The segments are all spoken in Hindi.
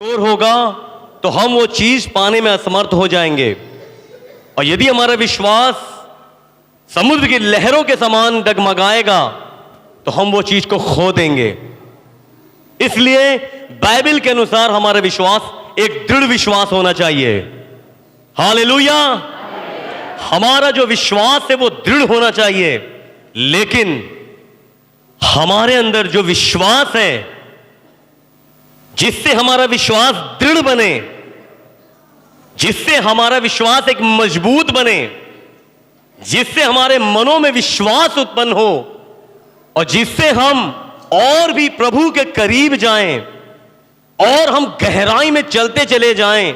कमजोर होगा तो हम वो चीज पाने में असमर्थ हो जाएंगे। और यदि हमारा विश्वास समुद्र की लहरों के समान डगमगाएगा तो हम वो चीज को खो देंगे। इसलिए बाइबल के अनुसार हमारा विश्वास एक दृढ़ विश्वास होना चाहिए। हालेलुया। हमारा जो विश्वास है वो दृढ़ होना चाहिए। लेकिन हमारे अंदर जो विश्वास है जिससे हमारा विश्वास दृढ़ बने, जिससे हमारा विश्वास एक मजबूत बने, जिससे हमारे मनों में विश्वास उत्पन्न हो और जिससे हम और भी प्रभु के करीब जाएं और हम गहराई में चलते चले जाएं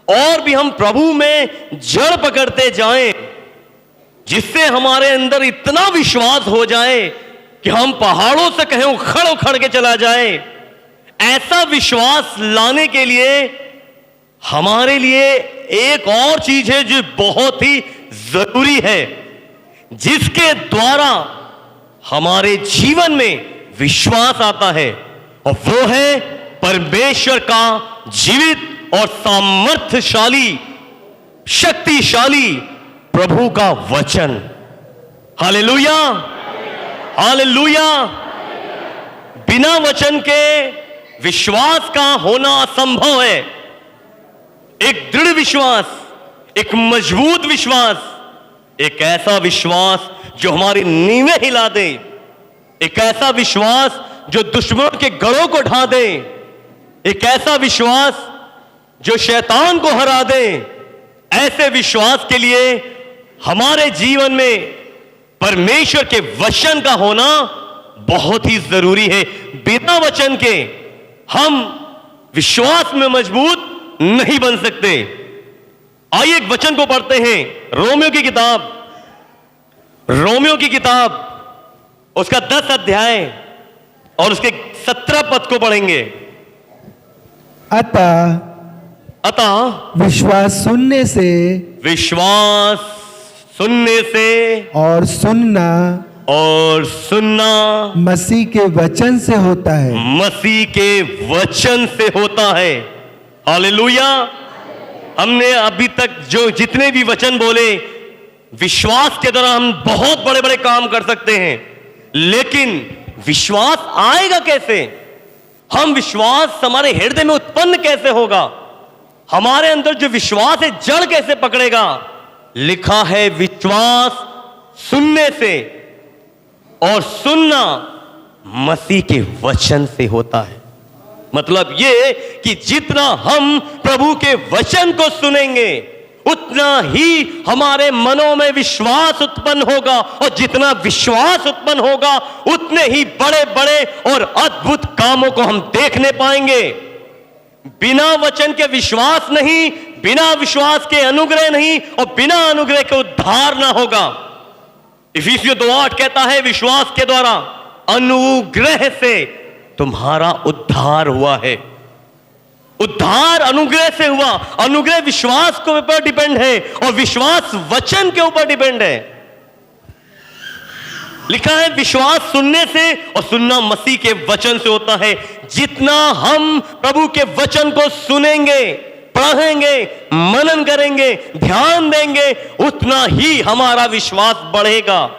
और भी हम प्रभु में जड़ पकड़ते जाएं, जिससे हमारे अंदर इतना विश्वास हो जाए कि हम पहाड़ों से कहें उखड़ उखड़ के चला जाए। ऐसा विश्वास लाने के लिए हमारे लिए एक और चीज है जो बहुत ही जरूरी है, जिसके द्वारा हमारे जीवन में विश्वास आता है, और वो है परमेश्वर का जीवित और सामर्थ्यशाली शक्तिशाली प्रभु का वचन। Hallelujah, hallelujah. बिना वचन के विश्वास का होना असंभव है। एक दृढ़ विश्वास, एक मजबूत विश्वास, एक ऐसा विश्वास जो हमारी नींवें हिला दे, एक ऐसा विश्वास जो दुश्मनों के गढ़ों को ढा दे, एक ऐसा विश्वास जो शैतान को हरा दे। ऐसे विश्वास के लिए हमारे जीवन में परमेश्वर के वचन का होना बहुत ही जरूरी है। बिना वचन के हम विश्वास में मजबूत नहीं बन सकते। आइए एक वचन को पढ़ते हैं। रोमियो की किताब उसका 10 अध्याय और उसके 17 पद को पढ़ेंगे। अतः विश्वास सुनने से और सुनना मसीह के वचन से होता है। मसीह के वचन से होता है। हालेलुया। हमने अभी तक जो जितने भी वचन बोले, विश्वास के द्वारा हम बहुत बड़े बड़े काम कर सकते हैं। लेकिन विश्वास आएगा कैसे? हम विश्वास हमारे हृदय में उत्पन्न कैसे होगा? हमारे अंदर जो विश्वास है जड़ कैसे पकड़ेगा? लिखा है विश्वास सुनने से और सुनना मसीह के वचन से होता है। मतलब ये कि जितना हम प्रभु के वचन को सुनेंगे उतना ही हमारे मनों में विश्वास उत्पन्न होगा, और जितना विश्वास उत्पन्न होगा उतने ही बड़े बड़े और अद्भुत कामों को हम देखने पाएंगे। बिना वचन के विश्वास नहीं, बिना विश्वास के अनुग्रह नहीं, और बिना अनुग्रह के उद्धार ना होगा। इफिसियों 2:8 कहता है विश्वास के द्वारा अनुग्रह से तुम्हारा उद्धार हुआ है। उद्धार अनुग्रह से हुआ। अनुग्रह विश्वास के ऊपर डिपेंड है और विश्वास वचन के ऊपर डिपेंड है। लिखा है विश्वास सुनने से और सुनना मसीह के वचन से होता है। जितना हम प्रभु के वचन को सुनेंगे, पढ़ेंगे, मनन करेंगे, ध्यान देंगे, उतना ही हमारा विश्वास बढ़ेगा।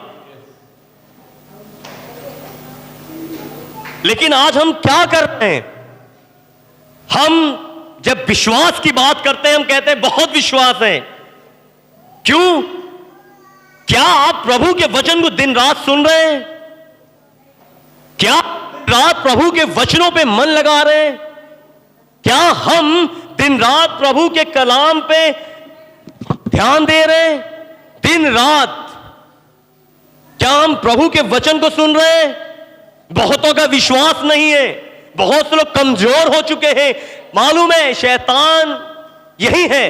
लेकिन आज हम क्या कर रहे हैं? हम जब विश्वास की बात करते हैं हम कहते हैं बहुत विश्वास है। क्यों? क्या आप प्रभु के वचन को दिन रात सुन रहे हैं? क्या रात प्रभु के वचनों पे मन लगा रहे हैं? क्या हम दिन रात प्रभु के कलाम पे ध्यान दे रहे हैं? दिन रात क्या हम प्रभु के वचन को सुन रहे हैं? बहुतों का विश्वास नहीं है। बहुत से लोग कमजोर हो चुके हैं। मालूम है शैतान यही है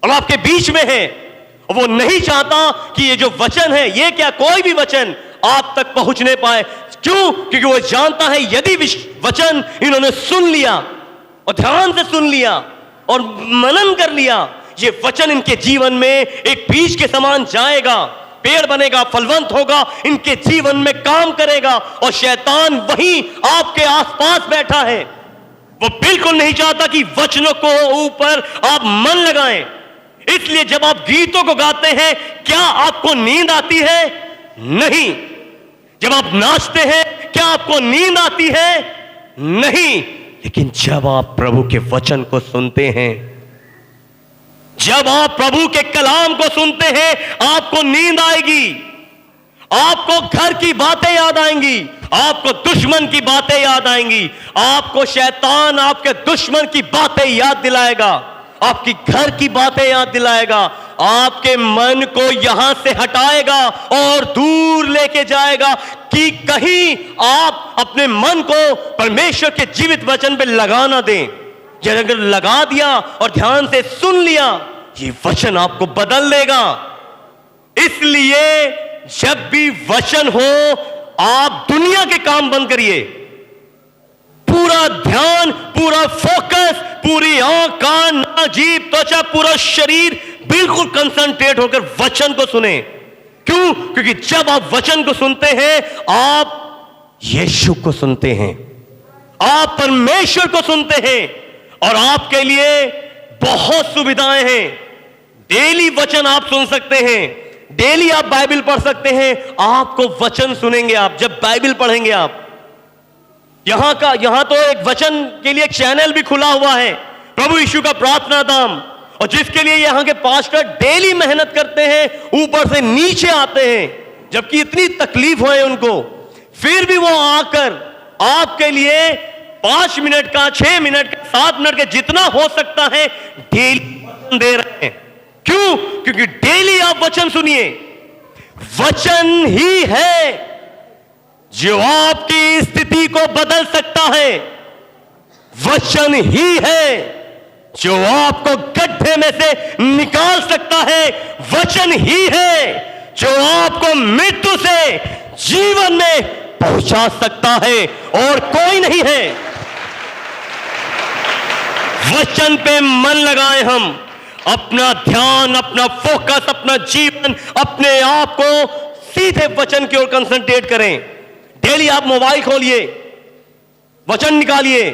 और आपके बीच में है, और वो नहीं चाहता कि ये जो वचन है, ये क्या कोई भी वचन आप तक पहुंचने पाए। क्यों? क्योंकि वो जानता है यदि वचन इन्होंने सुन लिया और ध्यान से सुन लिया और मनन कर लिया, ये वचन इनके जीवन में एक बीज के समान जाएगा, पेड़ बनेगा, फलवंत होगा, इनके जीवन में काम करेगा। और शैतान वहीं आपके आसपास बैठा है, वो बिल्कुल नहीं चाहता कि वचनों को ऊपर आप मन लगाएं। इसलिए जब आप गीतों को गाते हैं, क्या आपको नींद आती है? नहीं। जब आप नाचते हैं, क्या आपको नींद आती है? नहीं। लेकिन जब आप प्रभु के वचन को सुनते हैं, जब आप प्रभु के कलाम को सुनते हैं, आपको नींद आएगी। आपको घर की बातें याद आएंगी, आपको दुश्मन की बातें याद आएंगी, आपको शैतान आपके दुश्मन की बातें याद दिलाएगा, आपकी घर की बातें याद दिलाएगा, आपके मन को यहां से हटाएगा और दूर लेके जाएगा कि कहीं आप अपने मन को परमेश्वर के जीवित वचन पे लगा ना दें। जब अगर लगा दिया और ध्यान से सुन लिया, ये वचन आपको बदल देगा। इसलिए जब भी वचन हो, आप दुनिया के काम बंद करिए। पूरा ध्यान, पूरा फोकस, पूरी आंख, कान, नाक, जीभ, त्वचा, पूरा शरीर बिल्कुल कंसंट्रेट होकर वचन को सुने। क्यों? क्योंकि जब आप वचन को सुनते हैं, आप यीशु को सुनते हैं, आप परमेश्वर को सुनते हैं, और आपके लिए बहुत सुविधाएं हैं। डेली वचन आप सुन सकते हैं, डेली आप बाइबल पढ़ सकते हैं। आपको वचन सुनेंगे आप जब बाइबल पढ़ेंगे। आप यहां तो एक वचन के लिए एक चैनल भी खुला हुआ है, प्रभु यीशु का प्रार्थना धाम, और जिसके लिए यहां के पास्टर डेली मेहनत करते हैं, ऊपर से नीचे आते हैं, जबकि इतनी तकलीफ है उनको, फिर भी वो आकर आपके लिए 5 मिनट का, 6 मिनट का, 7 मिनट का, जितना हो सकता है डेली दे रहे हैं। क्यों? क्योंकि डेली आप वचन सुनिए। वचन ही है जो आपकी स्थिति को बदल सकता है। वचन ही है जो आपको गड्ढे में से निकाल सकता है। वचन ही है जो आपको मृत्यु से जीवन में पहुंचा सकता है, और कोई नहीं है। वचन पे मन लगाएं हम, अपना ध्यान, अपना फोकस, अपना जीवन, अपने आप को सीधे वचन की ओर कंसंट्रेट करें। डेली आप मोबाइल खोलिए, वचन निकालिए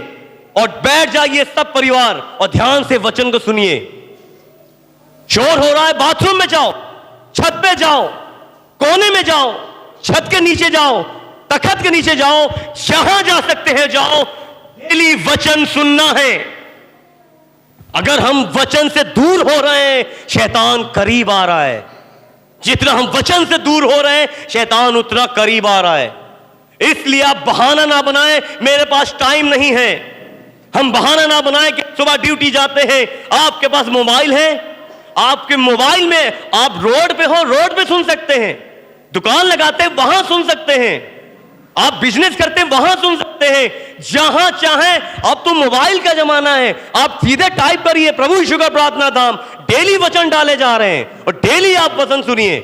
और बैठ जाइए सब परिवार, और ध्यान से वचन को सुनिए। शोर हो रहा है, बाथरूम में जाओ, छत पे जाओ, कोने में जाओ, छत के नीचे जाओ, तखत के नीचे जाओ, जहां जा सकते हैं जाओ। डेली वचन सुनना है। अगर हम वचन से दूर हो रहे हैं, शैतान करीब आ रहा है। जितना हम वचन से दूर हो रहे हैं, शैतान उतना करीब आ रहा है। इसलिए आप बहाना ना बनाएं, मेरे पास टाइम नहीं है। हम बहाना ना बनाएं कि सुबह ड्यूटी जाते हैं, आपके पास मोबाइल है, आपके मोबाइल में आप रोड पे हो, रोड पे सुन सकते हैं, दुकान लगाते हैं वहां सुन सकते हैं, आप बिजनेस करते हैं वहां सुन सकते हैं, जहां चाहें। अब तो मोबाइल का जमाना है, आप सीधे टाइप करिए प्रभु यीशु का प्रार्थना धाम, डेली वचन डाले जा रहे हैं और डेली आप वचन सुनिए।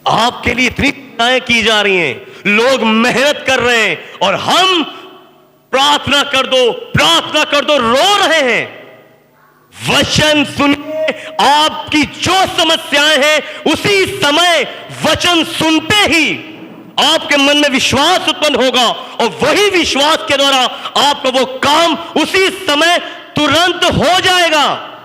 आपके लिए इतनी क्रियाएं की जा रही हैं, लोग मेहनत कर रहे हैं, और हम प्रार्थना कर दो, प्रार्थना कर दो रो रहे हैं। वचन सुनिए, आपकी जो समस्याएं हैं उसी समय वचन सुनते ही आपके मन में विश्वास उत्पन्न होगा, और वही विश्वास के द्वारा आपका वो काम उसी समय तुरंत हो जाएगा।